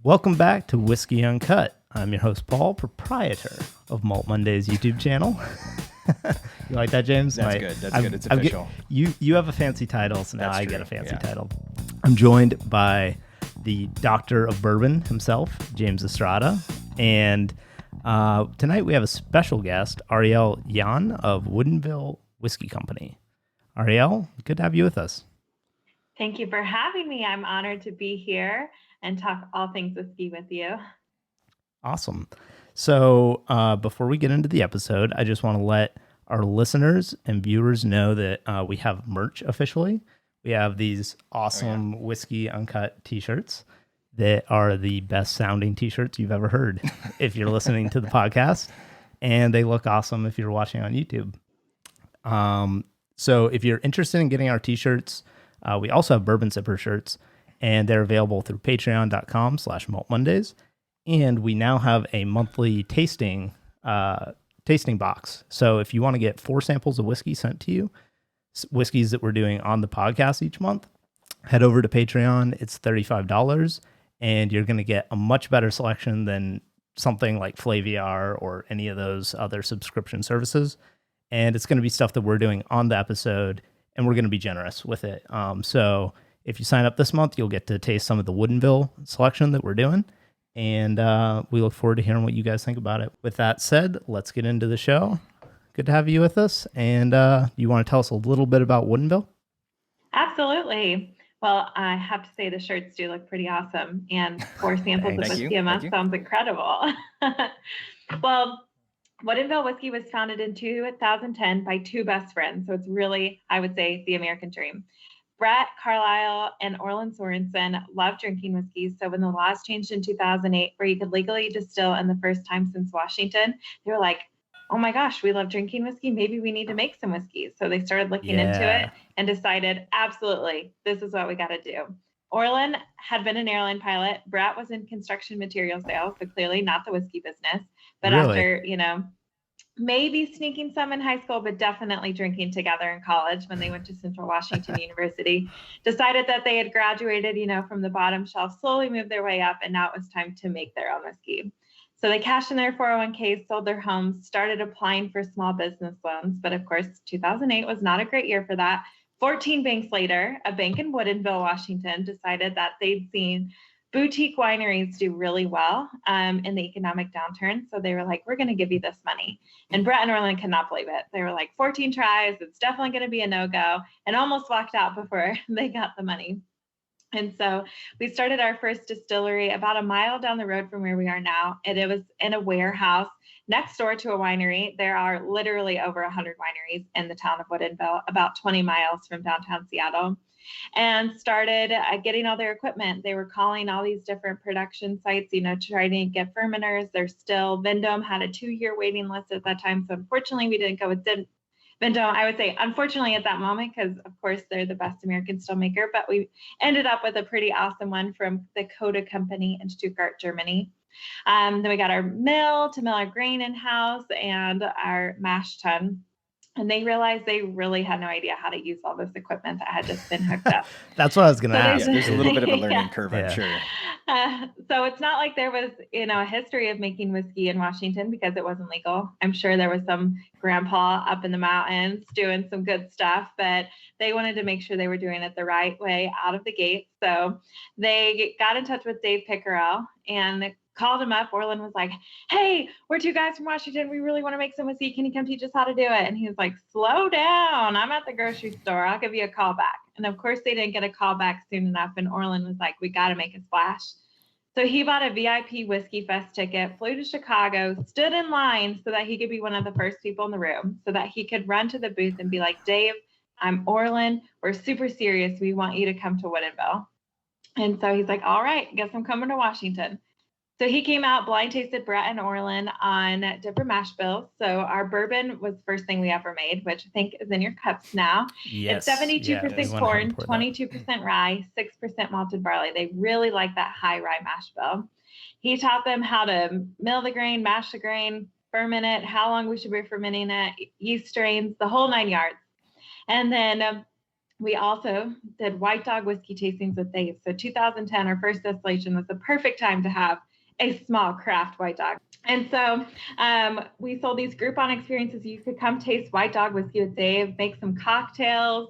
Welcome back to Whiskey Uncut. I'm your host, Paul, proprietor of Malt Monday's YouTube channel. You like that, James? That's good. That's good. It's official. You have a fancy title, so now That's I true. get a fancy title. I'm joined by the doctor of bourbon himself, James Estrada. And tonight we have a special guest, Arielle Jan of Woodinville Whiskey Company. Arielle, good to have you with us. Thank you for having me. I'm honored to be here and talk all things whiskey with you. Awesome. So before we get into the episode, I just want to let our listeners and viewers know that we have merch officially. We have these awesome Whiskey Uncut t-shirts that are the best sounding t-shirts you've ever heard if you're listening to the podcast. And they look awesome if you're watching on YouTube. So if you're interested in getting our t-shirts, we also have Bourbon Sipper shirts, and they're available through patreon.com/maltmondays. And we now have a monthly tasting box. So if you want to get 4 samples of whiskey sent to you, whiskeys that we're doing on the podcast each month, head over to Patreon. It's $35, and you're going to get a much better selection than something like Flaviar or any of those other subscription services. And it's going to be stuff that we're doing on the episode, and we're going to be generous with it. So if you sign up this month, you'll get to taste some of the Woodinville selection that we're doing. And we look forward to hearing what you guys think about it. With that said, let's get into the show. Good to have you with us. And you want to tell us a little bit about Woodinville? Absolutely. Well, I have to say the shirts do look pretty awesome. And 4 samples of whiskey a month sounds incredible. Well, Woodinville Whiskey was founded in 2010 by 2 best friends. So it's really, I would say, the American dream. Brett Carlisle and Orland Sorensen love drinking whiskey. So when the laws changed in 2008, where you could legally distill in the first time since Washington, they were like, oh my gosh, we love drinking whiskey. Maybe we need to make some whiskey. So they started looking into it and decided, absolutely, this is what we got to do. Orland had been an airline pilot. Brett was in construction material sales, so clearly not the whiskey business. But after, maybe sneaking some in high school, but definitely drinking together in college when they went to Central Washington University, decided that they had graduated, from the bottom shelf, slowly moved their way up, and now it was time to make their own whiskey. So they cashed in their 401ks, sold their homes, started applying for small business loans. But of course, 2008 was not a great year for that. 14 banks later, a bank in Woodinville, Washington, decided that they'd seen boutique wineries do really well in the economic downturn. So they were like, we're going to give you this money. And Brett and Orland could not believe it. They were like, 14 tries, it's definitely going to be a no-go, and almost walked out before they got the money. And so we started our first distillery about a mile down the road from where we are now. And it was in a warehouse next door to a winery. There are literally over 100 wineries in the town of Woodinville, about 20 miles from downtown Seattle. And started getting all their equipment. They were calling all these different production sites, trying to get fermenters. Vendome had a 2-year waiting list at that time. So unfortunately, we didn't go with Vendome. I would say, unfortunately, at that moment, because of course they're the best American still maker, but we ended up with a pretty awesome one from the Coda Company in Stuttgart, Germany. Then we got our mill to mill our grain in-house and our mash tun. And they realized they really had no idea how to use all this equipment that had just been hooked up. That's what I was going to ask. There's a little bit of a learning curve, I'm sure. So it's not like there was, a history of making whiskey in Washington because it wasn't legal. I'm sure there was some grandpa up in the mountains doing some good stuff, but they wanted to make sure they were doing it the right way out of the gate. So they got in touch with Dave Pickerel and called him up. Orland was like, hey, we're 2 guys from Washington. We really want to make some whiskey. Can you come teach us how to do it? And he was like, slow down. I'm at the grocery store. I'll give you a call back. And of course, they didn't get a call back soon enough. And Orland was like, we got to make a splash. So he bought a VIP Whiskey Fest ticket, flew to Chicago, stood in line so that he could be one of the first people in the room, so that he could run to the booth and be like, Dave, I'm Orland. We're super serious. We want you to come to Woodinville. And so he's like, all right, guess I'm coming to Washington. So he came out, blind tasted Brett and Orland on different mash bills. So our bourbon was the first thing we ever made, which I think is in your cups now. Yes. It's 72% corn, 22% rye, 6% malted barley. They really like that high rye mash bill. He taught them how to mill the grain, mash the grain, ferment it, how long we should be fermenting it, yeast strains, the whole 9 yards. And then we also did White Dog whiskey tastings with Dave. So 2010, our first distillation, was the perfect time to have a small craft White Dog. And so we sold these Groupon experiences. You could come taste White Dog whiskey with Dave, make some cocktails,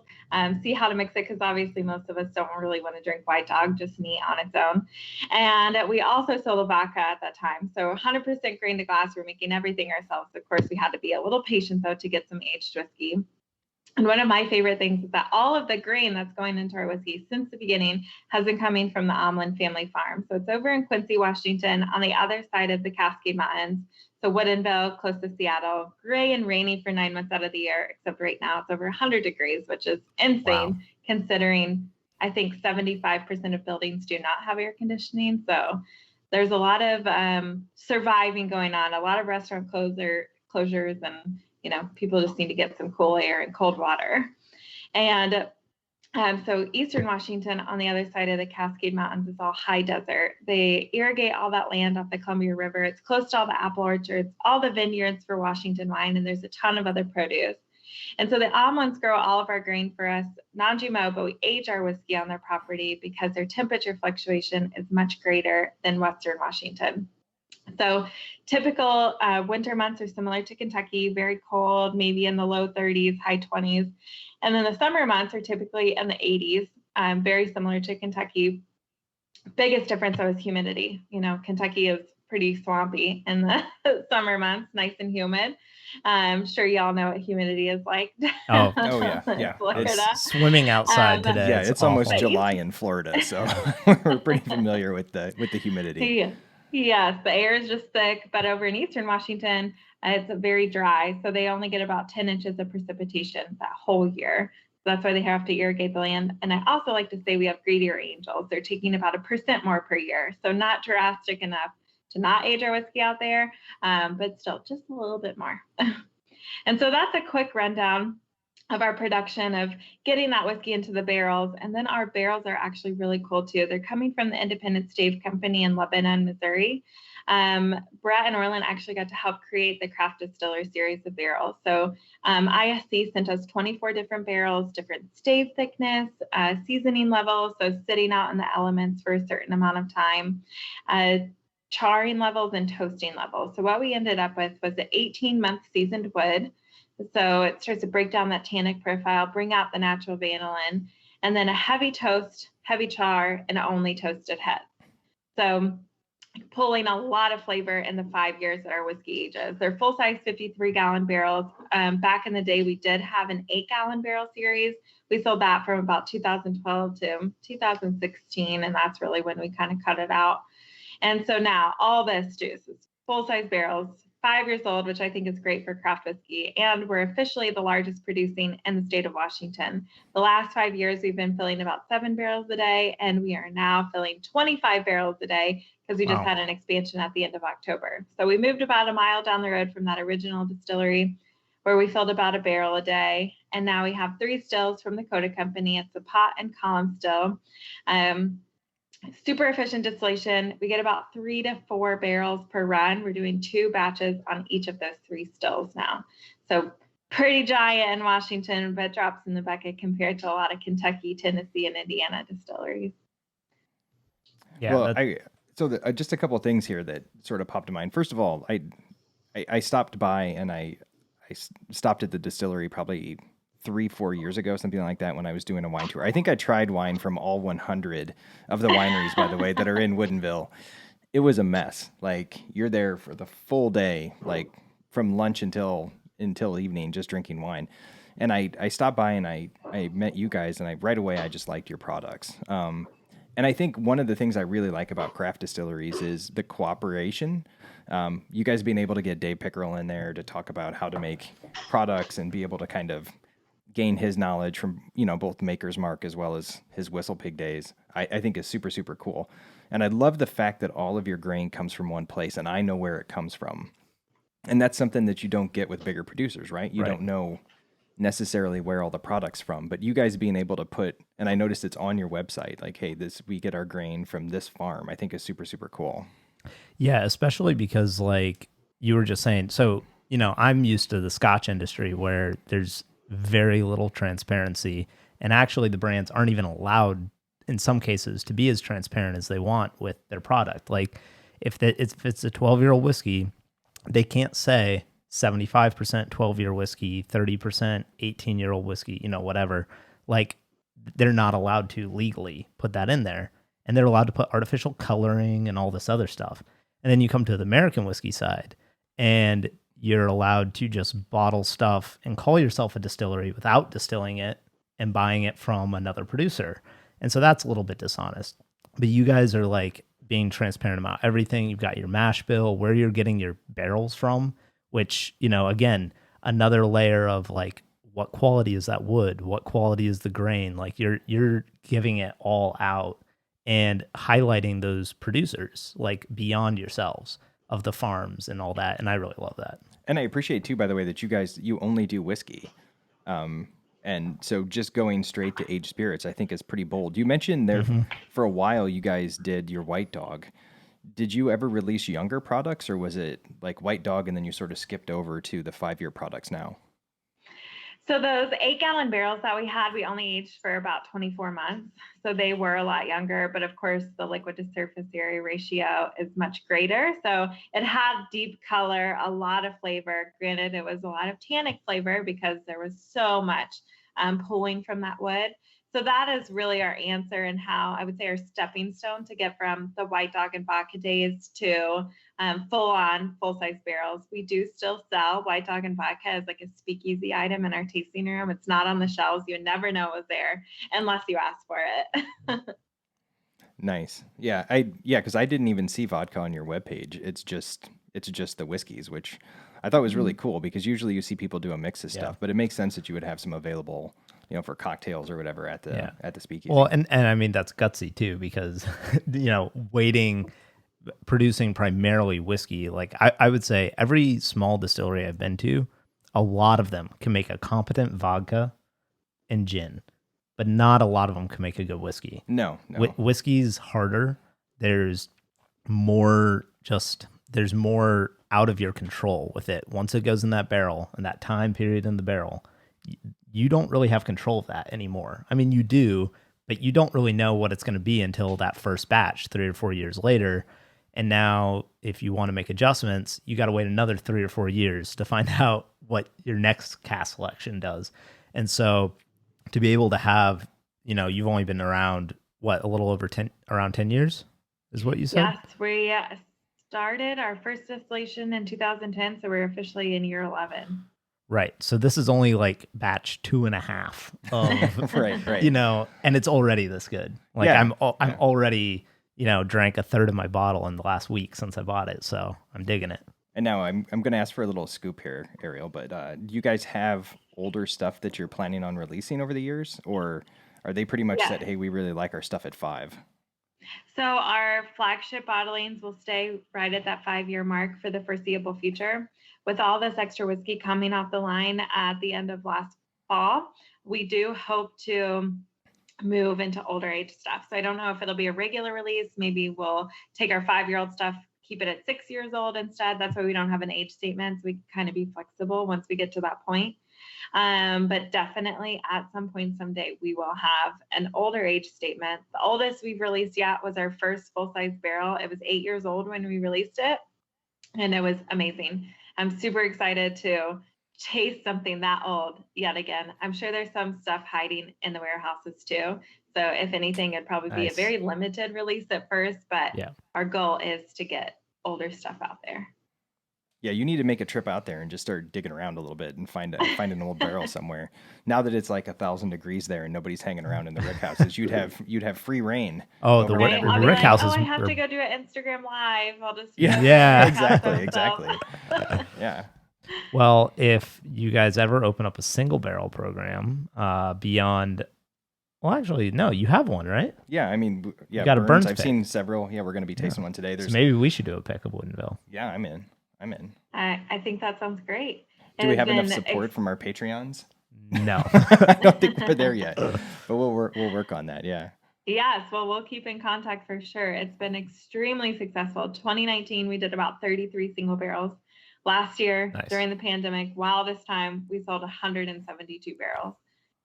see how to mix it, because obviously most of us don't really want to drink White Dog just neat on its own. And we also sold a vodka at that time. So 100% grain to glass. We're making everything ourselves. Of course, we had to be a little patient, though, to get some aged whiskey. And one of my favorite things is that all of the grain that's going into our whiskey since the beginning has been coming from the Omlin family farm. So it's over in Quincy, Washington, on the other side of the Cascade Mountains. So Woodinville, close to Seattle, gray and rainy for 9 months out of the year, except right now it's over 100 degrees, which is insane considering I think 75% of buildings do not have air conditioning. So there's a lot of surviving going on, a lot of restaurant closures, and people just need to get some cool air and cold water. And so Eastern Washington, on the other side of the Cascade Mountains, is all high desert. They irrigate all that land off the Columbia River. It's close to all the apple orchards, all the vineyards for Washington wine, and there's a ton of other produce. And so the Omlins grow all of our grain for us, non-GMO, but we age our whiskey on their property because their temperature fluctuation is much greater than Western Washington. So typical winter months are similar to Kentucky, very cold, maybe in the low 30s, high 20s. And then the summer months are typically in the 80s, very similar to Kentucky. Biggest difference, though, is humidity. Kentucky is pretty swampy in the summer months, nice and humid. I'm sure y'all know what humidity is like. Oh yeah. It's swimming outside today. Yeah, it's almost July in Florida, so we're pretty familiar with the humidity. Yes, the air is just thick, but over in Eastern Washington, it's very dry. So they only get about 10 inches of precipitation that whole year. So that's why they have to irrigate the land. And I also like to say we have greedier angels. They're taking about 1% more per year. So not drastic enough to not age our whiskey out there, but still just a little bit more. And so that's a quick rundown of our production, of getting that whiskey into the barrels. And then our barrels are actually really cool too. They're coming from the Independent Stave Company in Lebanon, Missouri. Brett and Orlin actually got to help create the Craft Distiller series of barrels. So ISC sent us 24 different barrels, different stave thickness, seasoning levels, so sitting out in the elements for a certain amount of time, charring levels, and toasting levels. So what we ended up with was an 18-month seasoned wood. So it starts to break down that tannic profile, bring out the natural vanillin, and then a heavy toast, heavy char, and only toasted head. So pulling a lot of flavor in the 5 years that our whiskey ages. They're full-size 53-gallon barrels. Back in the day, we did have an 8-gallon barrel series. We sold that from about 2012 to 2016, and that's really when we kind of cut it out. And so now all this juice is full-size barrels, 5 years old, which I think is great for craft whiskey. And we're officially the largest producing in the state of Washington. The last 5 years, we've been filling about 7 barrels a day, and we are now filling 25 barrels a day because we just had an expansion at the end of October. So we moved about a mile down the road from that original distillery where we filled about a barrel a day. And now we have 3 stills from the Coda Company. It's a pot and column still. Super efficient distillation. We get about 3 to 4 barrels per run. We're doing 2 batches on each of those 3 stills now. So pretty giant in Washington, but drops in the bucket compared to a lot of Kentucky, Tennessee, and Indiana distilleries. Yeah. Well, just a couple of things here that sort of popped to mind. First of all, I stopped by and I stopped at the distillery probably 3-4 years ago, something like that, when I was doing a wine tour. I think I tried wine from all 100 of the wineries, by the way, that are in Woodinville. It was a mess. Like, you're there for the full day, like from lunch until evening, just drinking wine. And I stopped by and I met you guys, and right away I just liked your products. And I think one of the things I really like about craft distilleries is the cooperation. You guys being able to get Dave Pickerel in there to talk about how to make products and be able to kind of gain his knowledge from, both Maker's Mark as well as his Whistle Pig days, I think is super, super cool. And I love the fact that all of your grain comes from one place and I know where it comes from. And that's something that you don't get with bigger producers, right? You don't know necessarily where all the product's from, but you guys being able to put, and I noticed it's on your website, like, hey, we get our grain from this farm, I think is super, super cool. Yeah, especially because, like you were just saying, so, I'm used to the Scotch industry where there's very little transparency, And actually, the brands aren't even allowed in some cases to be as transparent as they want with their product. Like if it's a 12-year-old whiskey, they can't say 75% 12-year whiskey, 30% 18-year-old whiskey, whatever. Like they're not allowed to legally put that in there. And they're allowed to put artificial coloring and all this other stuff. And then you come to the American whiskey side, and you're allowed to just bottle stuff and call yourself a distillery without distilling it and buying it from another producer. And so that's a little bit dishonest. But you guys are like being transparent about everything. You've got your mash bill, where you're getting your barrels from, which, again, another layer of like, what quality is that wood? What quality is the grain? Like you're giving it all out and highlighting those producers like beyond yourselves of the farms and all that. And I really love that. And I appreciate too, by the way, that you only do whiskey. And so just going straight to aged spirits, I think is pretty bold. You mentioned there for a while you guys did your White Dog. Did you ever release younger products, or was it like White Dog and then you sort of skipped over to the 5-year products now? So those 8-gallon barrels that we had, we only aged for about 24 months. So they were a lot younger, but of course the liquid to surface area ratio is much greater. So it had deep color, a lot of flavor. Granted, it was a lot of tannic flavor because there was so much pulling from that wood. So that is really our answer, and how I would say our stepping stone to get from the White Dog and vodka days to full-size barrels. We do still sell White Dog and vodka as like a speakeasy item in our tasting room. It's not on the shelves. You would never know it was there unless you ask for it. Nice. Yeah, because I didn't even see vodka on your webpage. It's just the whiskeys, which I thought was really cool, because usually you see people do a mix of stuff, but it makes sense that you would have some available, for cocktails or whatever at the speakeasy. Well, and I mean, that's gutsy too, because, producing primarily whiskey, like I would say every small distillery I've been to, a lot of them can make a competent vodka and gin, but not a lot of them can make a good whiskey. No. Whiskey's harder. There's more out of your control with it. Once it goes in that barrel and that time period in the barrel, you don't really have control of that anymore. I mean, you do, but you don't really know what it's going to be until that first batch 3 or 4 years later. And now if you want to make adjustments, you got to wait another 3 or 4 years to find out what your next cask selection does. And so to be able to have, you've only been around, a little over around 10 years is what you said? Yes, we started our first distillation in 2010, so we're officially in year 11. Right. So this is only like batch 2.5 of, right. And it's already this good. Like I'm already, drank a third of my bottle in the last week since I bought it. So I'm digging it. And now I'm going to ask for a little scoop here, Arielle, but do you guys have older stuff that you're planning on releasing over the years, or are they pretty much said, hey, we really like our stuff at 5? So our flagship bottlings will stay right at that 5-year mark for the foreseeable future. With all this extra whiskey coming off the line at the end of last fall, we do hope to move into older age stuff. So I don't know if it'll be a regular release. Maybe we'll take our 5-year-old stuff, keep it at 6 years old instead. That's why we don't have an age statement. So we can kind of be flexible once we get to that point. But definitely at some point someday we will have an older age statement. The oldest we've released yet was our first full-size barrel. It was 8 years old when we released it, and it was amazing. I'm super excited to taste something that old yet again. I'm sure there's some stuff hiding in the warehouses too. So if anything, it'd probably be a very limited release at first, but our goal is to get older stuff out there. Yeah, you need to make a trip out there and just start digging around a little bit and find an old barrel somewhere. Now that it's like 1,000 degrees there and nobody's hanging around in the rick houses, you'd have free reign. Oh, the rick houses. I have to go do an Instagram live. I'll just exactly. Yeah. Well, if you guys ever open up a single barrel program beyond, well, actually, no, you have one, right? Yeah, I mean, you got a Burns. I've seen several. Yeah, we're going to be tasting one today. So maybe we should do a pick of Woodinville. Yeah, I'm in. I think that sounds great. Do we have enough support from our Patreons? No. I don't think we're there yet, but we'll work on that. Yeah. Yes, well, we'll keep in contact for sure. It's been extremely successful. 2019, we did about 33 single barrels. Last year, during the pandemic, this time, we sold 172 barrels.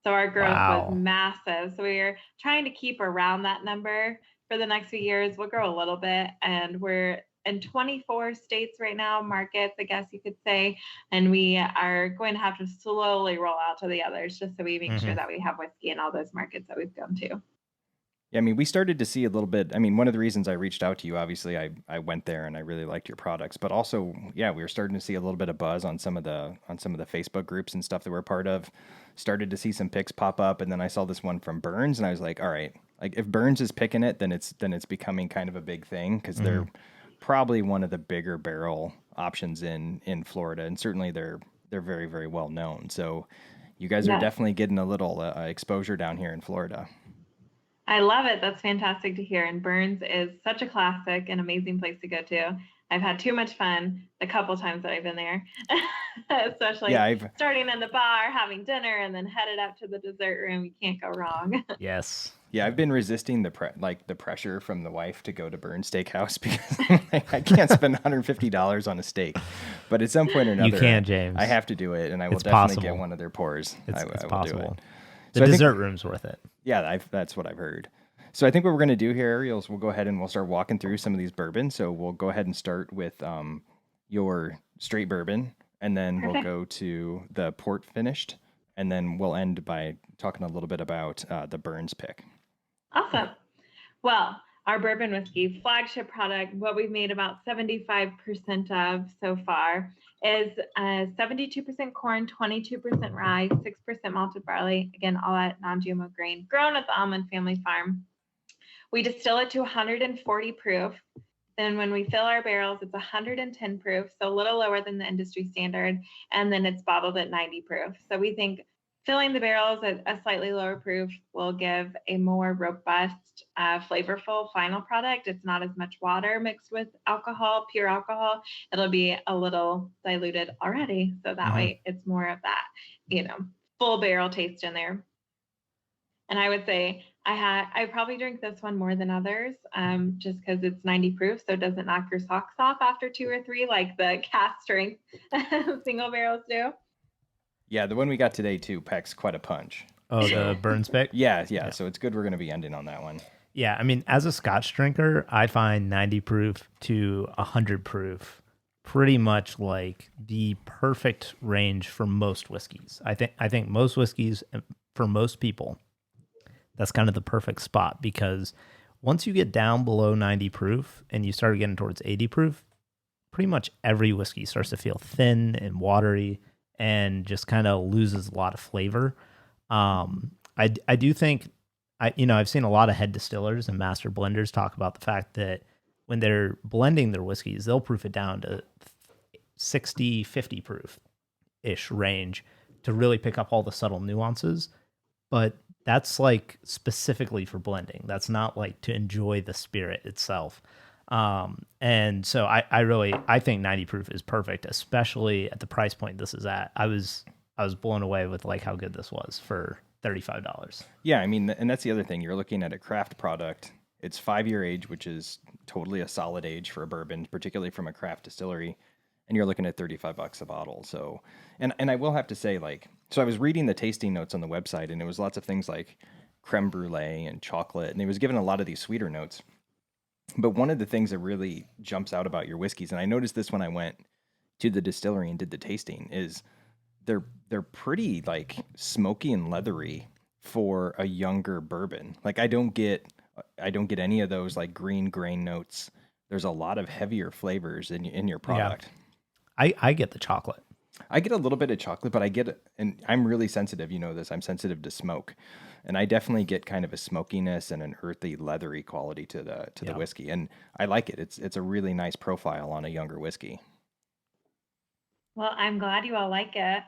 So our growth was massive. So we're trying to keep around that number for the next few years. We'll grow a little bit, and we're in 24 states right now, markets, I guess you could say. And we are going to have to slowly roll out to the others just so we make sure that we have whiskey in all those markets that we've gone to. Yeah, I mean, we started to see a little bit. I mean, one of the reasons I reached out to you, obviously, I went there and I really liked your products, but also, yeah, we were starting to see a little bit of buzz on some of the Facebook groups and stuff that we're part of. Started to see some picks pop up, and then I saw this one from Burns, and I was like, all right, like if Burns is picking it, then it's becoming kind of a big thing because they're probably one of the bigger barrel options in Florida, and certainly they're very, very well known. So you guys are definitely getting a little exposure down here in Florida. I love it. That's fantastic to hear. And Burns is such a classic, an amazing place to go to. I've had too much fun the couple times that I've been there, especially starting in the bar, having dinner, and then headed up to the dessert room. You can't go wrong. Yes. Yeah, I've been resisting the pressure from the wife to go to Burns Steakhouse because I can't spend $150 on a steak. But at some point or another, you can, James. I have to do it, and I will definitely get one of their pours. It's I will possible. do it. The dessert room's worth it. Yeah, that's what I've heard. So I think what we're going to do here, Arielle, is we'll go ahead and we'll start walking through some of these bourbons. So we'll go ahead and start with your straight bourbon, and then we'll go to the port finished, and then we'll end by talking a little bit about the Burns pick. Awesome. Well, our bourbon whiskey flagship product, what we've made about 75% of so far, is 72% corn, 22% rye, 6% malted barley. Again, all that non-GMO grain, grown at the Almond family farm. We distill it to 140 proof. Then when we fill our barrels, it's 110 proof, so a little lower than the industry standard. And then it's bottled at 90 proof. So we think filling the barrels at a slightly lower proof will give a more robust, flavorful final product. It's not as much water mixed with alcohol, pure alcohol. It'll be a little diluted already. So that way it's more of that, full barrel taste in there. And I would say I probably drink this one more than others, just because it's 90 proof, so it doesn't knock your socks off after 2 or 3 like the Cask Strength single barrels do. Yeah, the one we got today too packs quite a punch. Oh, the Burns pick? Yeah. So it's good we're going to be ending on that one. Yeah, I mean, as a Scotch drinker, I find 90 proof to 100 proof pretty much like the perfect range for most whiskeys. I think most whiskeys, for most people, that's kind of the perfect spot, because once you get down below 90 proof and you start getting towards 80 proof, pretty much every whiskey starts to feel thin and watery and just kind of loses a lot of flavor. I do think, I've seen a lot of head distillers and master blenders talk about the fact that when they're blending their whiskeys, they'll proof it down to 60, 50 proof-ish range to really pick up all the subtle nuances. But that's like specifically for blending. That's not like to enjoy the spirit itself. And so I think 90 proof is perfect, especially at the price point this is at. I was blown away with like how good this was for $35. Yeah, I mean, and that's the other thing. You're looking at a craft product. It's 5-year age, which is totally a solid age for a bourbon, particularly from a craft distillery. And you're looking at $35 a bottle. So, and I will have to say, so I was reading the tasting notes on the website, and it was lots of things like creme brulee and chocolate, and it was given a lot of these sweeter notes. But one of the things that really jumps out about your whiskeys, and I noticed this when I went to the distillery and did the tasting, is they're pretty like smoky and leathery for a younger bourbon. Like I don't get any of those like green grain notes. There's a lot of heavier flavors in your product. Yeah. I get the chocolate. I get a little bit of chocolate, but and I'm really sensitive. You know this. I'm sensitive to smoke, and I definitely get kind of a smokiness and an earthy, leathery quality to the whiskey, and I like it. It's a really nice profile on a younger whiskey. Well, I'm glad you all like it,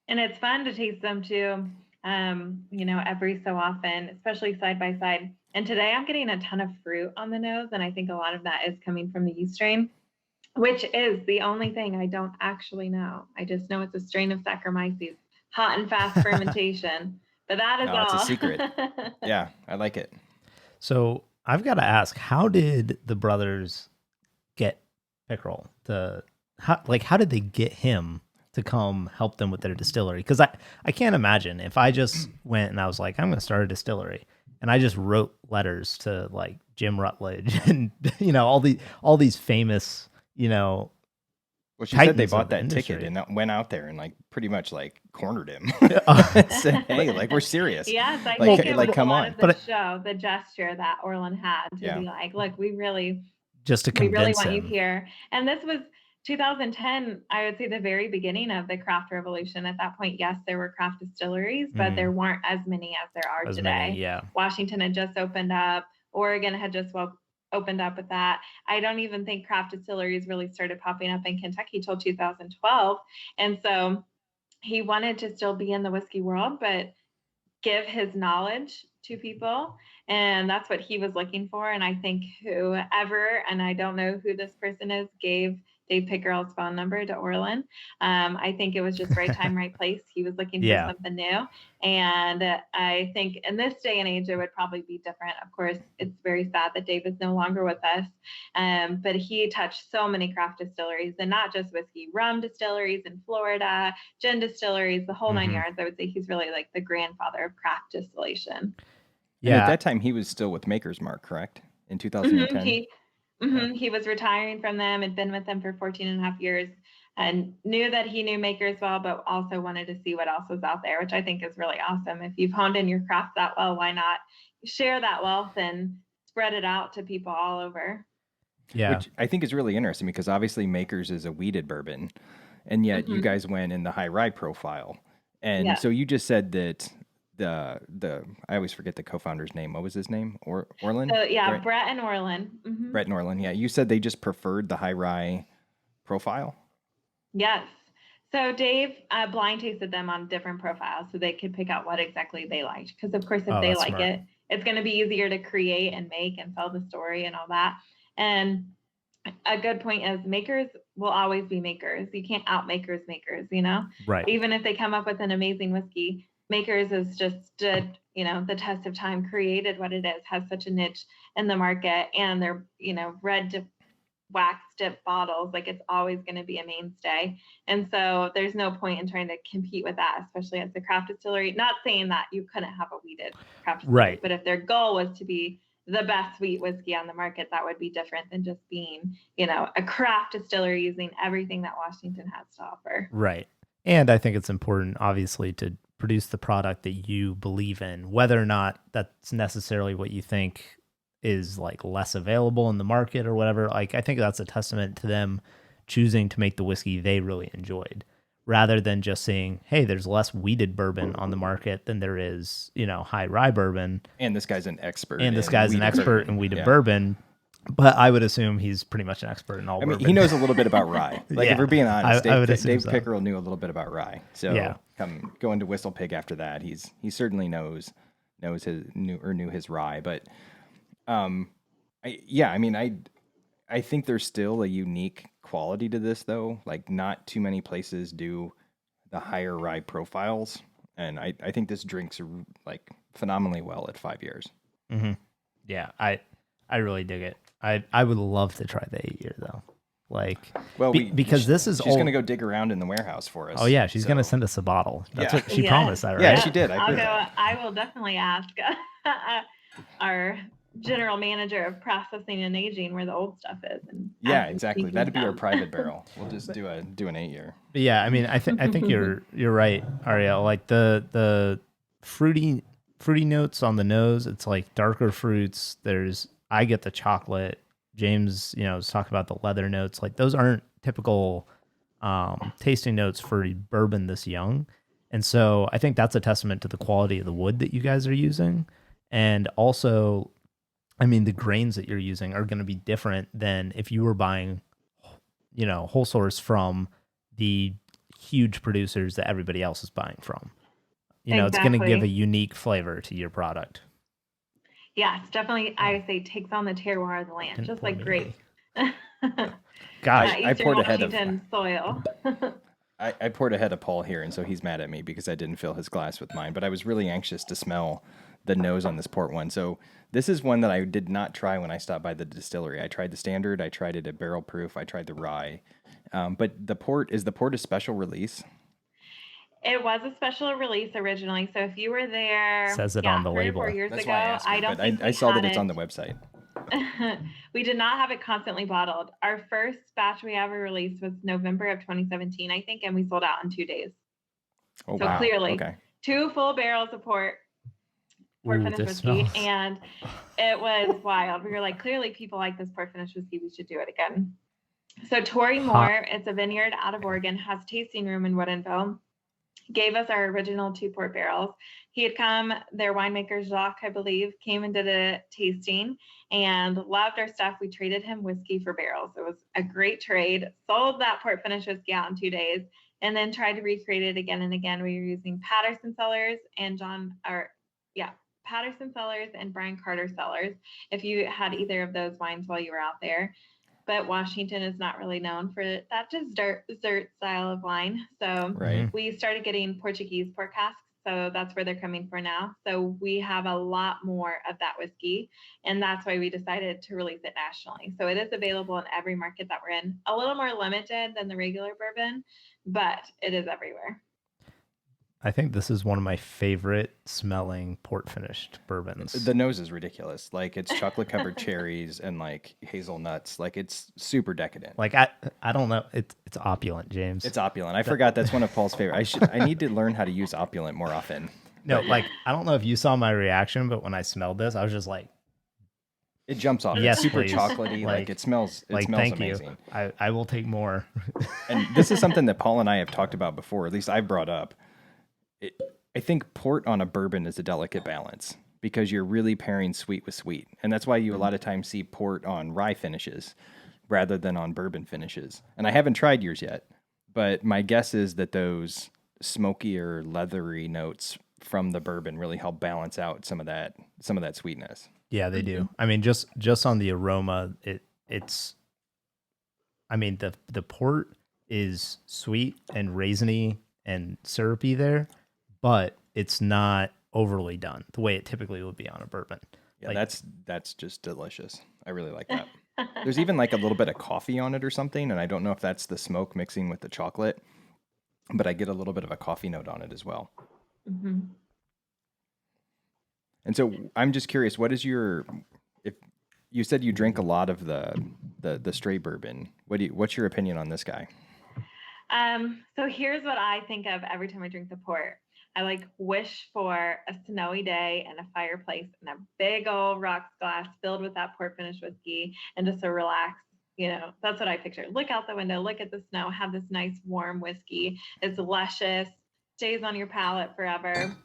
and it's fun to taste them too. Every so often, especially side by side. And today I'm getting a ton of fruit on the nose, and I think a lot of that is coming from the yeast strain, which is the only thing I don't actually know. I just know it's a strain of Saccharomyces, hot and fast fermentation. But that is all. It's a secret. Yeah, I like it. So I've got to ask, how did the brothers get Pickerel? How did they get him to come help them with their distillery. Because I can't imagine if I just went and I was like, I'm going to start a distillery, and I just wrote letters to like Jim Rutledge and all these famous Well, she said they bought that ticket and went out there and like pretty much like cornered him. Said, hey, like we're serious. Yes, I like, think it was come a lot on. of the gesture that Orland had to be like, look, we really want you here. And this was 2010, I would say the very beginning of the craft revolution. At that point, yes, there were craft distilleries, but there weren't as many as there are today. Washington had just opened up. Oregon had just opened up with that. I don't even think craft distilleries really started popping up in Kentucky till 2012. And so he wanted to still be in the whiskey world, but give his knowledge to people. And that's what he was looking for. And I think whoever, and I don't know who this person is, gave Dave Pickerell's phone number to Orland. I think it was just right time, right place. He was looking for something new. And I think in this day and age, it would probably be different. Of course, it's very sad that Dave is no longer with us. But he touched so many craft distilleries, and not just whiskey, rum distilleries in Florida, gin distilleries, the whole 9 yards. I would say he's really like the grandfather of craft distillation. Yeah. And at that time, he was still with Maker's Mark, correct? In 2010? He was retiring from them, had been with them for 14 and a half years, and knew that he knew Makers well, but also wanted to see what else was out there, which I think is really awesome. If you've honed in your craft that well, why not share that wealth and spread it out to people all over? Yeah. Which I think is really interesting, because obviously Makers is a wheated bourbon, and yet you guys went in the high rye profile. And so you just said that the I always forget the co-founder's name. What was his name? Orland? Brett and Orland. Brett and Orland. Yeah, you said they just preferred the high rye profile. Yes. So Dave blind tasted them on different profiles, so they could pick out what exactly they liked. Because of course, if they like it, it's going to be easier to create and make and tell the story and all that. And a good point is makers will always be makers. You can't out makers, right? Even if they come up with an amazing whiskey, Makers has just stood, the test of time, created what it is, has such a niche in the market, and they're, red to wax dip bottles. Like, it's always going to be a mainstay. And so there's no point in trying to compete with that, especially as a craft distillery. Not saying that you couldn't have a wheated craft distillery, right? But if their goal was to be the best wheat whiskey on the market, that would be different than just being, a craft distillery using everything that Washington has to offer. Right. And I think it's important, obviously, to produce the product that you believe in, whether or not that's necessarily what you think is like less available in the market or whatever. Like, I think that's a testament to them choosing to make the whiskey they really enjoyed, rather than just saying, hey, there's less wheated bourbon on the market than there is, high rye bourbon. And this guy's an expert. And this guy's an expert in wheated bourbon. But I would assume he's pretty much an expert in all bourbon. He knows a little bit about rye. Like, if we're being honest, Dave Pickerell knew a little bit about rye. So going to Whistle Pig after that, he certainly knew his rye. But I think there's still a unique quality to this, though. Like, not too many places do the higher rye profiles, and I think this drinks like phenomenally well at 5 years. Mm-hmm. Yeah, I really dig it. I would love to try the 8 year though. Like, because she's going to go dig around in the warehouse for us. Oh yeah, she's going to send us a bottle. That's what she promised that, right? Yeah, she did. I will definitely ask our general manager of processing and aging where the old stuff is. And exactly. That'd be our private barrel. We'll just do an 8 year. But yeah, I think you're right, Arielle. Like the fruity notes on the nose. It's like darker fruits. I get the chocolate. James, was talking about the leather notes. Like, those aren't typical tasting notes for bourbon this young. And so I think that's a testament to the quality of the wood that you guys are using. And also, the grains that you're using are going to be different than if you were buying, whole source from the huge producers that everybody else is buying from. It's going to give a unique flavor to your product. Yes, definitely. I say takes on the terroir of the land, just like grape. Gosh, I poured a head of soil. I poured ahead of Paul here, and so he's mad at me because I didn't fill his glass with mine. But I was really anxious to smell the nose on this port one. So this is one that I did not try when I stopped by the distillery. I tried the standard. I tried it at barrel proof. I tried the rye. But the port a special release? It was a special release originally. So if you were there, says it on the 3 label. or 4 years That's ago, why I asked you, I don't but think I saw that it's on the website. We did not have it constantly bottled. Our first batch we ever released was November of 2017, I think, and we sold out in 2 days. Oh, so wow. Clearly, okay. 2 full barrels of port finished whiskey, smells... and it was wild. We were like, clearly people like this port finished whiskey. We should do it again. So Tori Moore, it's a vineyard out of Oregon, has a tasting room in Woodinville. Gave us our original 2 port barrels. He had come, their winemaker, Jacques, I believe, came and did a tasting and loved our stuff. We traded him whiskey for barrels. It was a great trade. Sold that port finished whiskey out in 2 days and then tried to recreate it again and again. We were using Patterson Cellars and Patterson Cellars and Brian Carter Cellars, if you had either of those wines while you were out there. But Washington is not really known for that dessert style of wine. So we started getting Portuguese port casks. So that's where they're coming for now. So we have a lot more of that whiskey. And that's why we decided to release it nationally. So it is available in every market that we're in. A little more limited than the regular bourbon, but it is everywhere. I think this is one of my favorite smelling port finished bourbons. The nose is ridiculous. Like it's chocolate covered cherries and like hazelnuts. Like it's super decadent. Like I don't know. It's opulent, James. It's opulent. I forgot that's one of Paul's favorite. I need to learn how to use opulent more often. No, like I don't know if you saw my reaction, but when I smelled this, I was just like, it jumps off. Yes, it's super please. Like it smells. It smells thank amazing. You. I will take more. And this is something that Paul and I have talked about before. At least I've brought up. I think port on a bourbon is a delicate balance because you're really pairing sweet with sweet. And that's why you a lot of times see port on rye finishes rather than on bourbon finishes. And I haven't tried yours yet, but my guess is that those smokier, leathery notes from the bourbon really help balance out some of that sweetness. Yeah, they do. I mean, just on the aroma, it's I mean, the port is sweet and raisiny and syrupy there, but it's not overly done the way it typically would be on a bourbon. Yeah, like, that's just delicious. I really like that. There's even like a little bit of coffee on it or something, and I don't know if that's the smoke mixing with the chocolate, but I get a little bit of a coffee note on it as well. Mm-hmm. And so I'm just curious, what is if you said you drink a lot of the straight bourbon, what's your opinion on this guy? So here's what I think of every time I drink the port. I like wish for a snowy day and a fireplace and a big old rocks glass filled with that port finished whiskey and just a relax. That's what I picture. Look out the window, look at the snow, have this nice warm whiskey. It's luscious, stays on your palate forever.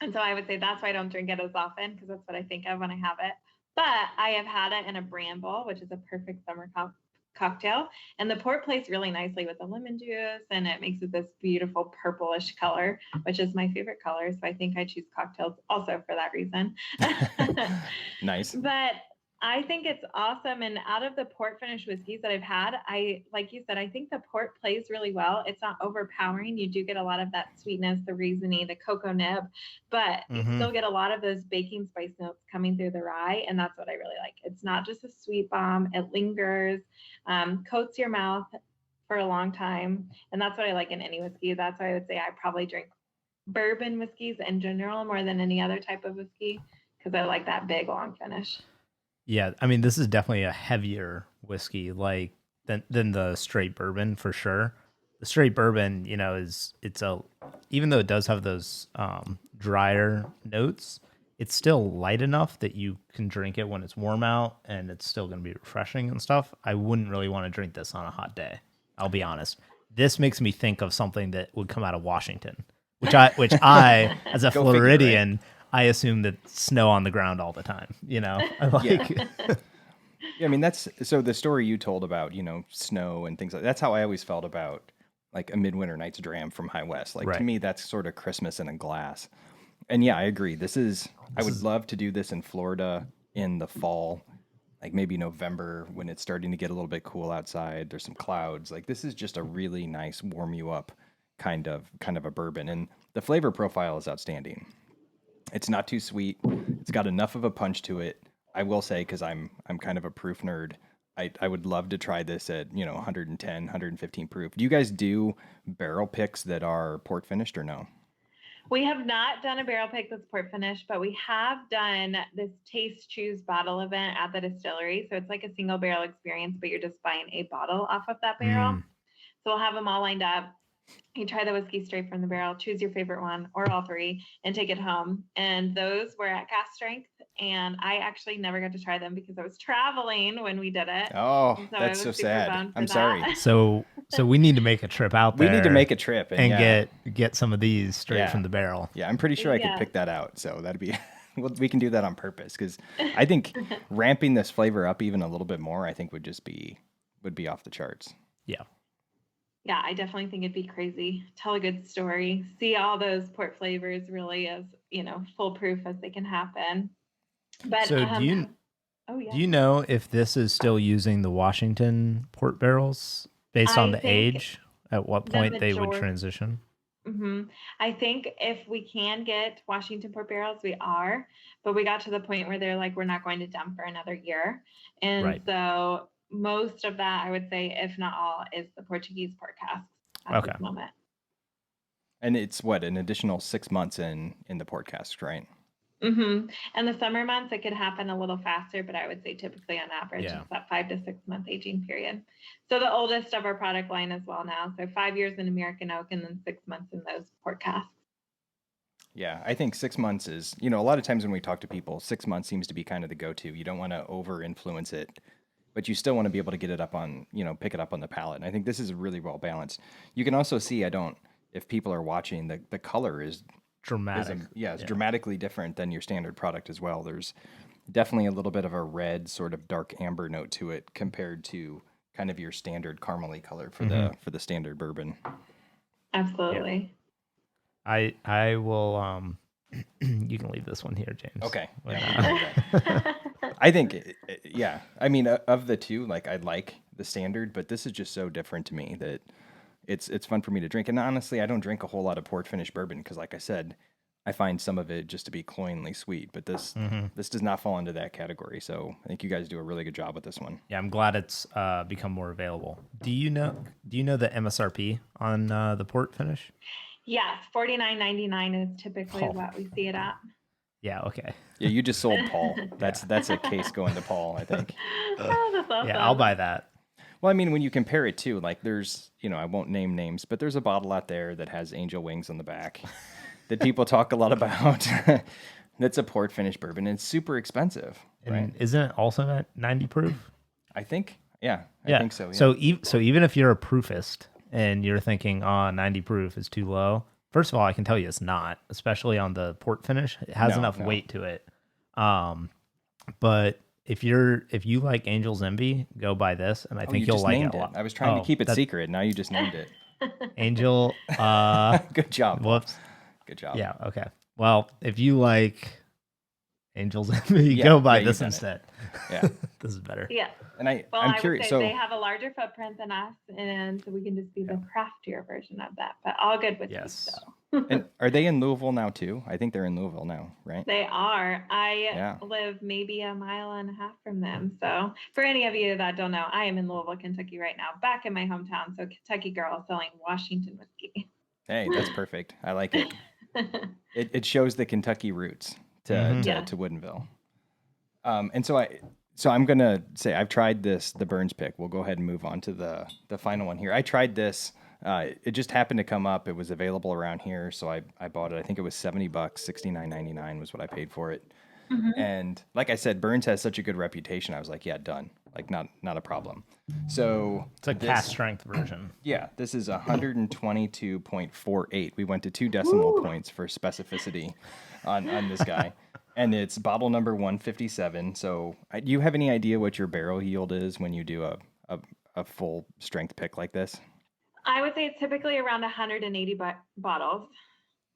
And so I would say that's why I don't drink it as often, because that's what I think of when I have it. But I have had it in a bramble, which is a perfect summer cocktail. And the port plays really nicely with the lemon juice, and it makes it this beautiful purplish color, which is my favorite color. So I think I choose cocktails also for that reason. Nice. But I think it's awesome. And out of the port finished whiskeys that I've had, like you said, I think the port plays really well. It's not overpowering. You do get a lot of that sweetness, the raisiny, the cocoa nib, but you still get a lot of those baking spice notes coming through the rye. And that's what I really like. It's not just a sweet bomb. It lingers, coats your mouth for a long time. And that's what I like in any whiskey. That's why I would say I probably drink bourbon whiskeys in general more than any other type of whiskey, because I like that big long finish. Yeah, I mean, this is definitely a heavier whiskey, like than the straight bourbon for sure. The straight bourbon, even though it does have those drier notes, it's still light enough that you can drink it when it's warm out, and it's still going to be refreshing and stuff. I wouldn't really want to drink this on a hot day. I'll be honest. This makes me think of something that would come out of Washington, which I as a Floridian. Right? I assume that snow on the ground all the time, I like. Yeah, I mean, so the story you told about, snow and things like that's how I always felt about like a Midwinter Night's Dram from High West. Like, right. To me, that's sort of Christmas in a glass. And yeah, I agree. I would love to do this in Florida in the fall, like maybe November when it's starting to get a little bit cool outside. There's some clouds. Like, this is just a really nice warm you up kind of a bourbon, and the flavor profile is outstanding. It's not too sweet. It's got enough of a punch to it. I will say, because I'm kind of a proof nerd, I would love to try this at 110, 115 proof. Do you guys do barrel picks that are port finished or no? We have not done a barrel pick that's port finished, but we have done this taste choose bottle event at the distillery. So it's like a single barrel experience, but you're just buying a bottle off of that barrel. So we'll have them all lined up. You try the whiskey straight from the barrel, choose your favorite one or all three, and take it home. And those were at Cask Strength. And I actually never got to try them because I was traveling when we did it. Oh, so that's so sad. I'm sorry. So we need to make a trip out there. We need to make a trip and get some of these straight from the barrel. Yeah, I'm pretty sure I could pick that out. So that'd be we can do that on purpose, because I think ramping this flavor up even a little bit more, I think would be off the charts. Yeah. Yeah, I definitely think it'd be crazy. Tell a good story. See all those port flavors really as, foolproof as they can happen. But so do you know if this is still using the Washington port barrels based on the age? At what point they would transition? Mm-hmm. I think if we can get Washington port barrels, we are. But we got to the point where they're like, we're not going to dump for another year. And so most of that, I would say, if not all, is the Portuguese port casks at this moment. And it's an additional 6 months in the port casks, right? Mm-hmm. And the summer months, it could happen a little faster, but I would say typically on average, it's that 5 to 6 month aging period. So the oldest of our product line as well now. So 5 years in American oak and then 6 months in those port casks. Yeah, I think 6 months is, a lot of times when we talk to people, 6 months seems to be kind of the go-to. You don't want to over-influence it, but you still want to be able to get it up on, pick it up on the palate. And I think this is really well balanced. You can also see, if people are watching, the color is dramatic. It's dramatically different than your standard product as well. There's definitely a little bit of a red, sort of dark amber note to it compared to kind of your standard caramely color for the standard bourbon. Absolutely. Yeah. I will you can leave this one here, James. Okay. I think I mean, of the two, I like the standard, but this is just so different to me that it's fun for me to drink. And honestly, I don't drink a whole lot of port finished bourbon because, like I said, I find some of it just to be cloyingly sweet. But this does not fall into that category. So I think you guys do a really good job with this one. Yeah, I'm glad it's become more available. Do you know the MSRP on the port finish? Yes, $49.99 is typically what we see it at. Yeah. Okay. Yeah, you just sold Paul. That's a case going to Paul, I think. That's awesome. Yeah, I'll buy that. Well, I mean, when you compare it to, there's, I won't name names, but there's a bottle out there that has angel wings on the back that people talk a lot about. That's a port finished bourbon. And it's super expensive, right? And isn't it also at 90 proof? I think, I think so. Yeah. So even if you're a proofist and you're thinking, 90 proof is too low, first of all, I can tell you it's not, especially on the port finish. It has enough weight to it. But if you like Angel's Envy, go buy this, and I think you'll like it a lot. I was trying to keep it secret. Now you just named it. Angel. Good job. Whoops. Good job. Yeah. Okay. Well, if you like Angel's Envy, go buy this instead. Yeah. This is better. Yeah. And I'm I curious. Would say they have a larger footprint than us, and so we can just be the craftier version of that. But all good with yes. And are they in Louisville now too? I think they're in Louisville now, right? They are. I live maybe a mile and a half from them. So for any of you that don't know, I am in Louisville, Kentucky right now, back in my hometown. So Kentucky girl selling Washington whiskey. Hey, that's perfect. I like it. It shows the Kentucky roots to Woodinville. And so I'm gonna say I've tried the Burns pick. We'll go ahead and move on to the final one here. I tried this. It just happened to come up. It was available around here, so I bought it. I think it was $70, $69.99 was what I paid for it. Mm-hmm. And like I said, Burns has such a good reputation. I was like, yeah, done. Not a problem. So it's a Cask Strength version. Yeah, this is 122.48. We went to 2 decimal points for specificity on this guy. And it's bottle number 157. So do you have any idea what your barrel yield is when you do a full strength pick like this? I would say it's typically around 180 bottles.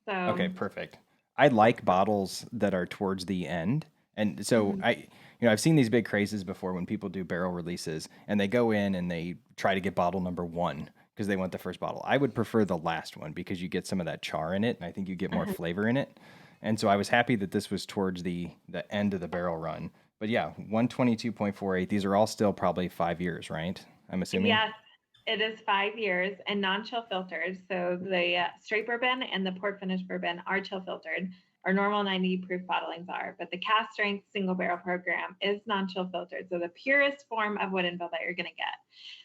So okay, perfect. I like bottles that are towards the end. And so I've seen these big crazes before when people do barrel releases and they go in and they try to get bottle number 1 because they want the first bottle. I would prefer the last one because you get some of that char in it, and I think you get more flavor in it. And so I was happy that this was towards the end of the barrel run. But yeah, 122.48. These are all still probably 5 years, right? I'm assuming. Yes, it is 5 years and non-chill filtered. So the straight bourbon and the port finished bourbon are chill filtered. Our normal 90 proof bottlings are, but the Cask Strength single barrel program is non-chill filtered. So the purest form of Woodinville that you're going to get.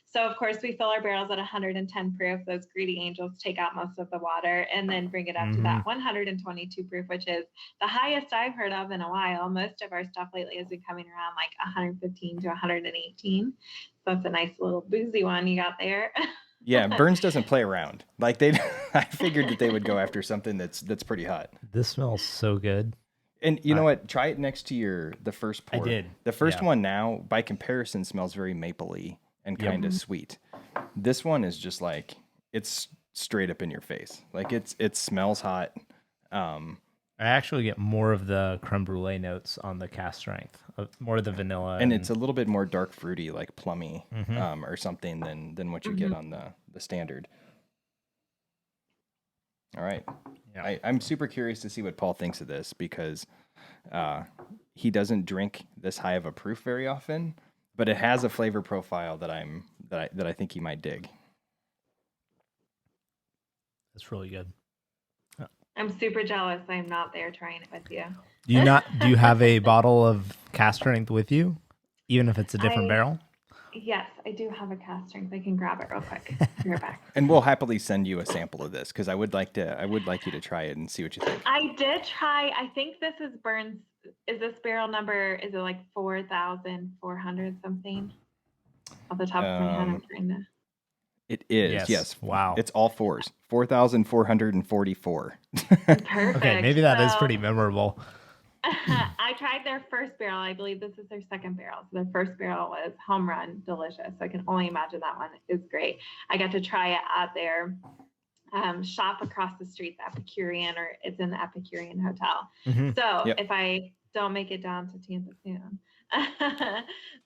So of course we fill our barrels at 110 proof. Those greedy angels take out most of the water and then bring it up to that 122 proof, which is the highest I've heard of in a while. Most of our stuff lately has been coming around like 115 to 118. So it's a nice little boozy one you got there. Yeah, Burns doesn't play around. Like I figured that they would go after something that's pretty hot. This smells so good. And you know what? Try it next to the first pour. I did. The first one now, by comparison, smells very mapley and kind of sweet. This one is just like, it's straight up in your face. Like it smells hot. I actually get more of the creme brulee notes on the Cask Strength, more of the vanilla. And it's a little bit more dark fruity, like plummy or something than what you get on the standard. All right. Yeah. I'm super curious to see what Paul thinks of this because he doesn't drink this high of a proof very often, but it has a flavor profile that I think he might dig. It's really good. I'm super jealous. I'm not there trying it with you. Do you have a bottle of Cask Strength with you, even if it's a different barrel? Yes, I do have a Cask Strength. I can grab it real quick. Be right back. And we'll happily send you a sample of this because I would like you to try it and see what you think. I did try. I think this is Burns. Is this barrel number? Is it like 4,400 something? Off the top of my head, I'm trying to. It is, yes. Wow. It's all fours. 4,444. Perfect. Okay, maybe that is pretty memorable. I tried their first barrel. I believe this is their second barrel. So their first barrel was home run, delicious. So I can only imagine that one is great. I got to try it at their shop across the street, the Epicurean, or it's in the Epicurean Hotel. So if I don't make it down to Tampa soon,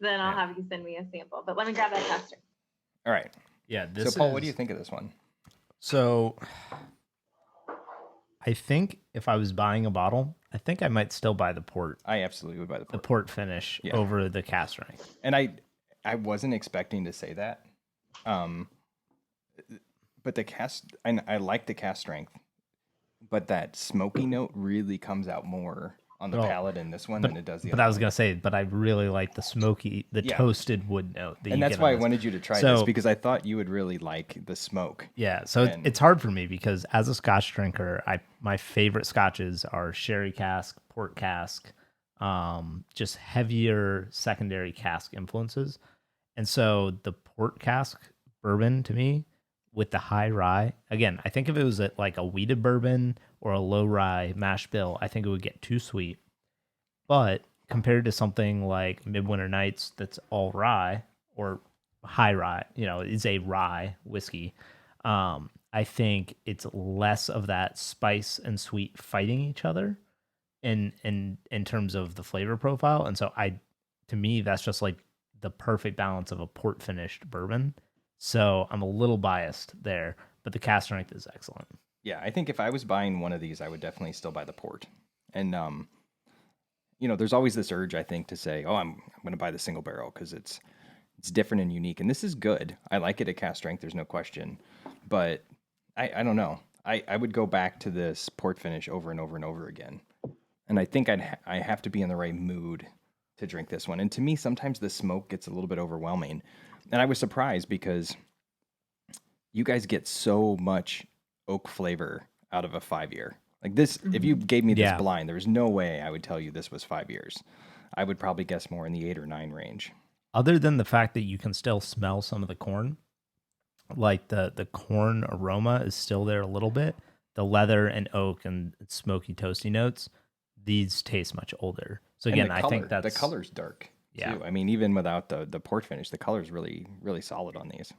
then I'll have you send me a sample. But let me grab that Cask Strength. All right. Yeah. So Paul, what do you think of this one? So I think if I was buying a bottle, I think I might still buy the port. I absolutely would buy the port finish over the Cask Strength. And I wasn't expecting to say that. But the I like the Cask Strength, but that smoky note really comes out more on the palate in this one than it does the other. But I was going to say, but I really like the smoky, toasted wood note. And that's why I wanted you to try this, because I thought you would really like the smoke. Yeah, so it's hard for me because as a Scotch drinker, my favorite Scotches are sherry cask, port cask, just heavier secondary cask influences. And so the port cask bourbon to me with the high rye, again, I think if it was like a wheated bourbon or a low rye mash bill, I think it would get too sweet. But compared to something like Midwinter Nights that's all rye or high rye, is a rye whiskey, I think it's less of that spice and sweet fighting each other in terms of the flavor profile. And so to me, that's just like the perfect balance of a port finished bourbon. So I'm a little biased there, but the Cask Strength is excellent. Yeah, I think if I was buying one of these, I would definitely still buy the port. And there's always this urge, I think, to say, "Oh, I'm going to buy the single barrel because it's different and unique." And this is good. I like it at Cask Strength. There's no question. But I don't know. I would go back to this port finish over and over and over again. And I think I have to be in the right mood to drink this one. And to me, sometimes the smoke gets a little bit overwhelming. And I was surprised because you guys get so much oak flavor out of a 5 year. Like this, if you gave me this blind, there's no way I would tell you this was 5 years. I would probably guess more in the 8 or 9 range. Other than the fact that you can still smell some of the corn, like the corn aroma is still there a little bit. The leather and oak and smoky toasty notes, these taste much older. So again, I think that's... The color's dark, too. I mean, even without the port finish, the color's really, really solid on these.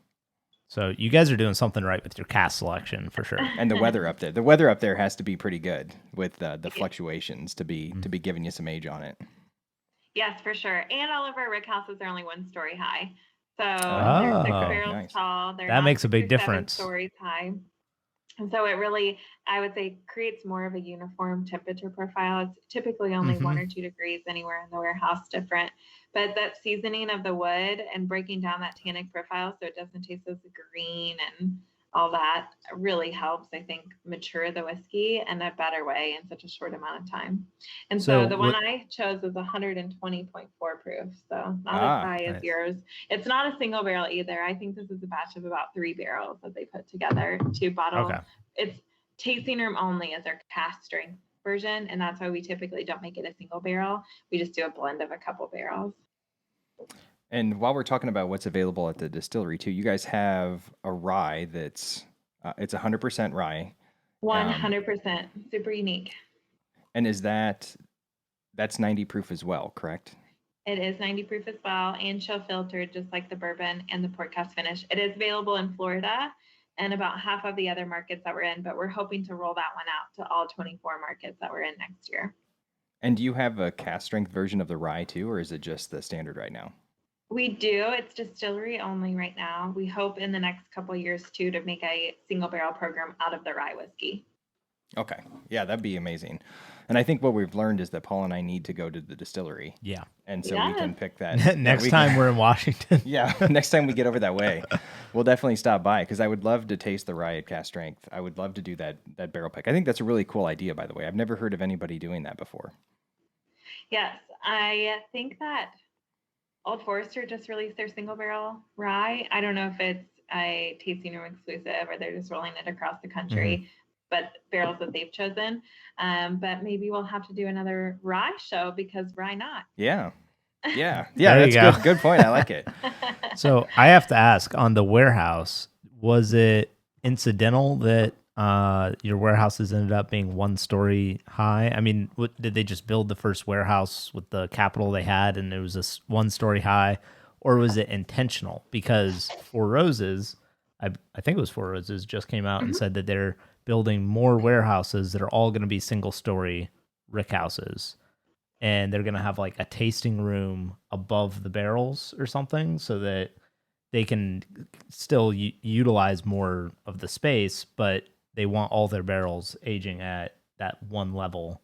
So you guys are doing something right with your cask selection for sure. And the weather up there. The weather up there has to be pretty good with the fluctuations to be giving you some age on it. Yes, for sure. And all of our rick houses are only 1 story high. So they're barrels nice. nice. tall. They're that makes a big difference. 7 stories high. And so it really, I would say, creates more of a uniform temperature profile. It's typically only 1 or 2 degrees anywhere in the warehouse different. But that seasoning of the wood and breaking down that tannic profile so it doesn't taste as green and all that really helps, I think, mature the whiskey in a better way in such a short amount of time. And so the one I chose was 120.4 proof, so not as high as yours. It's not a single barrel either. I think this is a batch of about 3 barrels that they put together to bottle. Okay. It's tasting room only as our cask strength version, and that's why we typically don't make it a single barrel. We just do a blend of a couple barrels. And while we're talking about what's available at the distillery too, you guys have a rye that's it's 100% rye. 100%, super unique. And is that's 90 proof as well, correct? It is 90 proof as well, and chill filtered, just like the bourbon and the port cask finish. It is available in Florida and about half of the other markets that we're in, but we're hoping to roll that one out to all 24 markets that we're in next year. And do you have a cask strength version of the rye too, or is it just the standard right now? We do. It's distillery only right now. We hope in the next couple of years too to make a single barrel program out of the rye whiskey. Okay. Yeah, that'd be amazing. And I think what we've learned is that Paul and I need to go to the distillery. Yeah. And so we can pick that. Next time we're in Washington. Yeah. Next time we get over that way, we'll definitely stop by because I would love to taste the rye at Cask Strength. I would love to do that barrel pick. I think that's a really cool idea, by the way. I've never heard of anybody doing that before. Yes. I think that Old Forester just released their single barrel rye. I don't know if it's a tasting room exclusive or they're just rolling it across the country, but barrels that they've chosen. But maybe we'll have to do another rye show because why not? Yeah. Yeah. Yeah. That's good. Good point. I like it. So I have to ask, on the warehouse, was it incidental that your warehouses ended up being 1 story high? I mean, did they just build the first warehouse with the capital they had and it was a 1 story high, or was it intentional? Because Four Roses, I think it was Four Roses, just came out and said that they're building more warehouses that are all going to be single story rick houses, and they're going to have like a tasting room above the barrels or something so that they can still utilize more of the space, but they want all their barrels aging at that one level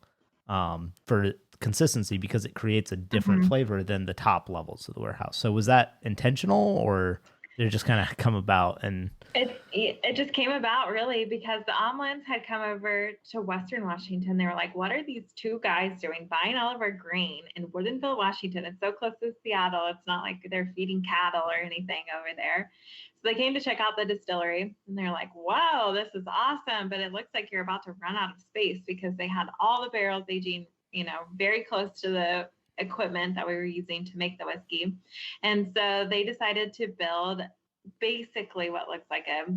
for consistency because it creates a different flavor than the top levels of the warehouse. So was that intentional, or did it just kind of come about? And it just came about really because the Omlins had come over to Western Washington. They were like, what are these 2 guys doing buying all of our grain in Woodinville, Washington? It's so close to Seattle. It's not like they're feeding cattle or anything over there. So they came to check out the distillery and they're like, wow, this is awesome. But it looks like you're about to run out of space because they had all the barrels aging, very close to the equipment that we were using to make the whiskey. And so they decided to build basically what looks like a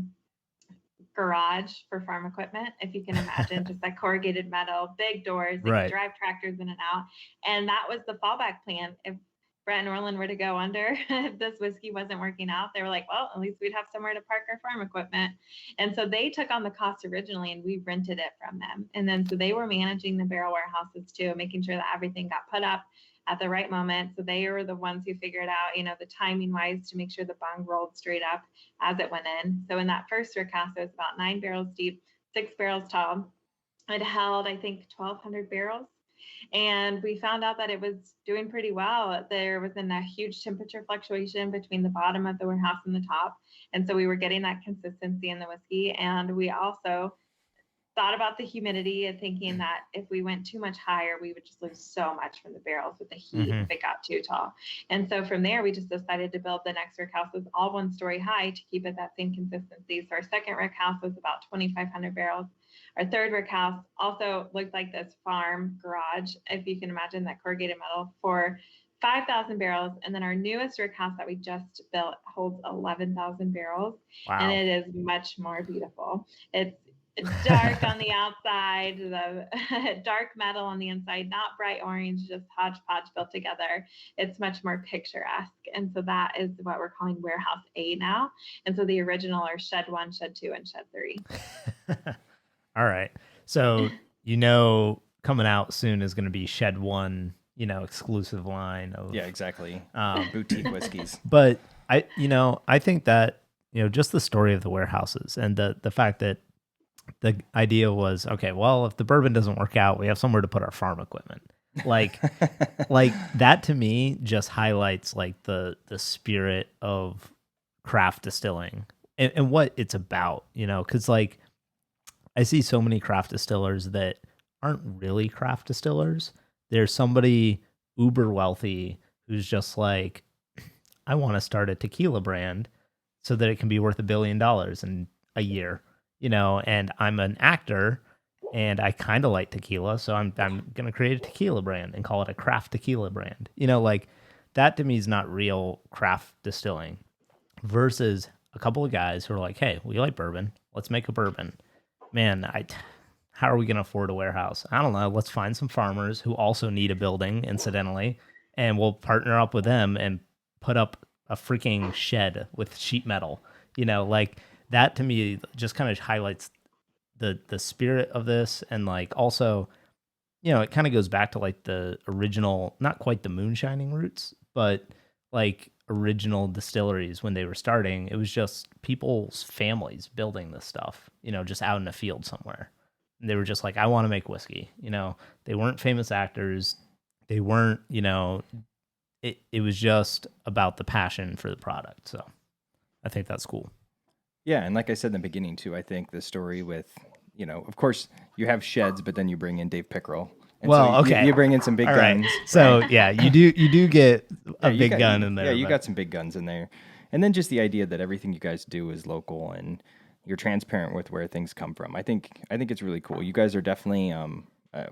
garage for farm equipment, if you can imagine, just like corrugated metal, big doors, they can drive tractors in and out. And that was the fallback plan. If Brett and Orland were to go under, if this whiskey wasn't working out, they were like, well, at least we'd have somewhere to park our farm equipment. And so they took on the cost originally and we rented it from them. And then so they were managing the barrel warehouses too, making sure that everything got put up at the right moment. So they were the ones who figured out, the timing wise to make sure the bung rolled straight up as it went in. So in that first rick house, it was about 9 barrels deep, 6 barrels tall. It held, I think, 1,200 barrels. And we found out that it was doing pretty well. There wasn't a huge temperature fluctuation between the bottom of the warehouse and the top. And so we were getting that consistency in the whiskey. And we also thought about the humidity and thinking that if we went too much higher, we would just lose so much from the barrels with the heat if it got too tall. And so from there, we just decided to build the next rick house was all 1 story high to keep it that same consistency. So our second rick house was about 2,500 barrels. Our third rick house also looked like this farm garage, if you can imagine that corrugated metal, for 5,000 barrels. And then our newest rick house that we just built holds 11,000 barrels. Wow. And it is much more beautiful. It's dark on the outside, the dark metal on the inside, not bright orange, just hodgepodge built together. It's much more picturesque. And so that is what we're calling Warehouse A now. And so the original are Shed 1, Shed 2, and Shed 3. All right. So, coming out soon is going to be Shed 1, exclusive line of... Yeah, exactly. Boutique whiskeys. But I think that just the story of the warehouses and the fact that the idea was, okay, well, if the bourbon doesn't work out, we have somewhere to put our farm equipment. Like that to me just highlights like the spirit of craft distilling and what it's about, because like I see so many craft distillers that aren't really craft distillers. There's somebody uber wealthy who's just like, I want to start a tequila brand so that it can be worth $1 billion in a year, and I'm an actor and I kind of like tequila. So I'm going to create a tequila brand and call it a craft tequila brand. Like that to me is not real craft distilling versus a couple of guys who are like, hey, we like bourbon. Let's make a bourbon. Man, how are we going to afford a warehouse? I don't know. Let's find some farmers who also need a building, incidentally, and we'll partner up with them and put up a freaking shed with sheet metal. Like that to me just kind of highlights the spirit of this. And like also, it kind of goes back to like the original, not quite the moonshining roots, but like original distilleries when they were starting. It was just people's families building this stuff, just out in the field somewhere. And they were just like, I want to make whiskey. They weren't famous actors. They weren't, it was just about the passion for the product. So I think that's cool. Yeah. And like I said in the beginning too, I think the story with, of course you have sheds, but then you bring in Dave Pickerel. And well, so okay. You bring in some big guns. Right. So yeah, you do get a big gun in there. Yeah, you got some big guns in there. And then just the idea that everything you guys do is local and you're transparent with where things come from. I think it's really cool. You guys are definitely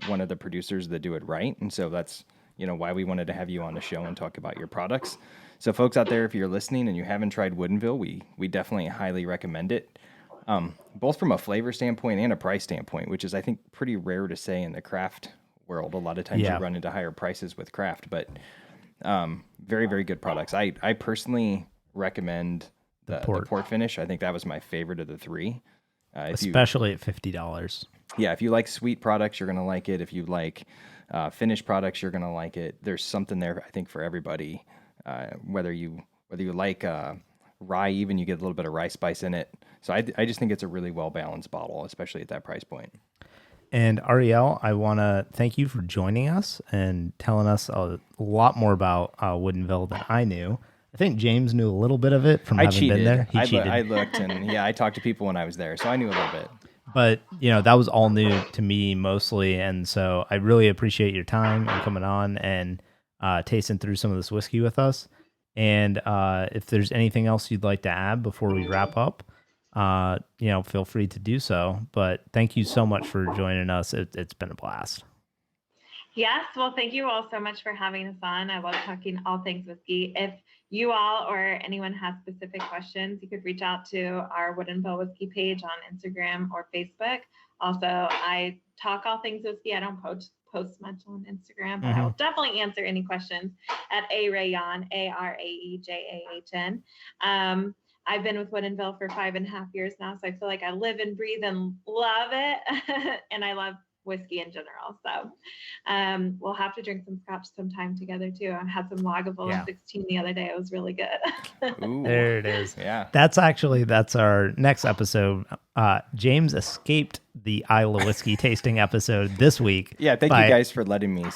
one of the producers that do it right. And so that's, why we wanted to have you on the show and talk about your products. So folks out there, if you're listening and you haven't tried Woodinville, we definitely highly recommend it. Both from a flavor standpoint and a price standpoint, which is, I think, pretty rare to say in the craft world. A lot of times you run into higher prices with craft, but very, very good products. I personally recommend the Port Finish. I think that was my favorite of the three. Especially at $50. Yeah, if you like sweet products, you're going to like it. If you like finished products, you're going to like it. There's something there, I think, for everybody. Whether you like rye, even, you get a little bit of rye spice in it. So I just think it's a really well-balanced bottle, especially at that price point. And Arielle, I want to thank you for joining us and telling us a lot more about Woodinville than I knew. I think James knew a little bit of it from having been there. He cheated. I looked, and I talked to people when I was there, so I knew a little bit. But, that was all new to me mostly, and so I really appreciate your time and coming on and tasting through some of this whiskey with us. And if there's anything else you'd like to add before we wrap up, feel free to do so. But thank you so much for joining us. It's been a blast. Yes. Well, thank you all so much for having us on. I love talking all things whiskey. If you all or anyone has specific questions, you could reach out to our Woodinville Whiskey page on Instagram or Facebook. Also, I talk all things whiskey. I don't post much on Instagram, but I will definitely answer any questions at Araejan, ARAEJAHN. I've been with Woodinville for 5.5 years now, so I feel like I live and breathe and love it. And I love whiskey in general. So we'll have to drink some scotch sometime together too. I had some Lagavulin 16 the other day. It was really good. Ooh, there it is. Yeah. That's our next episode. James escaped the Isle of Whiskey tasting episode this week. Yeah. Thank you guys for letting me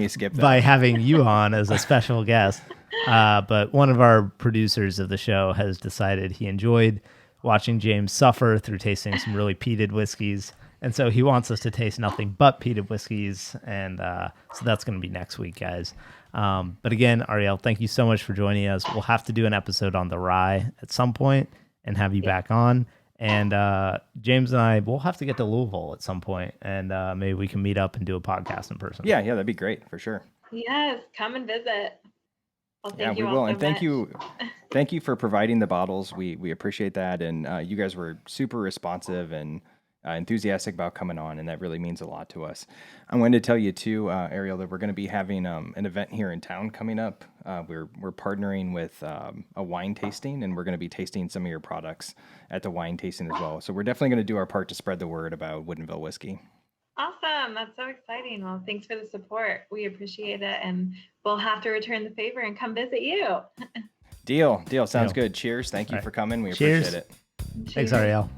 skip that. By having you on as a special guest. But one of our producers of the show has decided he enjoyed watching James suffer through tasting some really peated whiskeys. And so he wants us to taste nothing but peated whiskeys. And so that's going to be next week, guys. But again, Arielle, thank you so much for joining us. We'll have to do an episode on the rye at some point and have you back on. And James and I, we'll have to get to Louisville at some point, and maybe we can meet up and do a podcast in person. Yeah, that'd be great for sure. Yes, come and visit. Well, thank you we will. So and thank you for providing the bottles. We appreciate that. And you guys were super responsive and enthusiastic about coming on, and that really means a lot to us. I wanted to tell you too, Arielle, that we're going to be having an event here in town coming up. We're partnering with a wine tasting, and we're going to be tasting some of your products at the wine tasting as well. So we're definitely going to do our part to spread the word about Woodinville Whiskey. Awesome. That's so exciting. Well, thanks for the support. We appreciate it, and we'll have to return the favor and come visit you. Deal. Sounds good. Cheers. Thank you for coming. We appreciate it. Thanks, Arielle.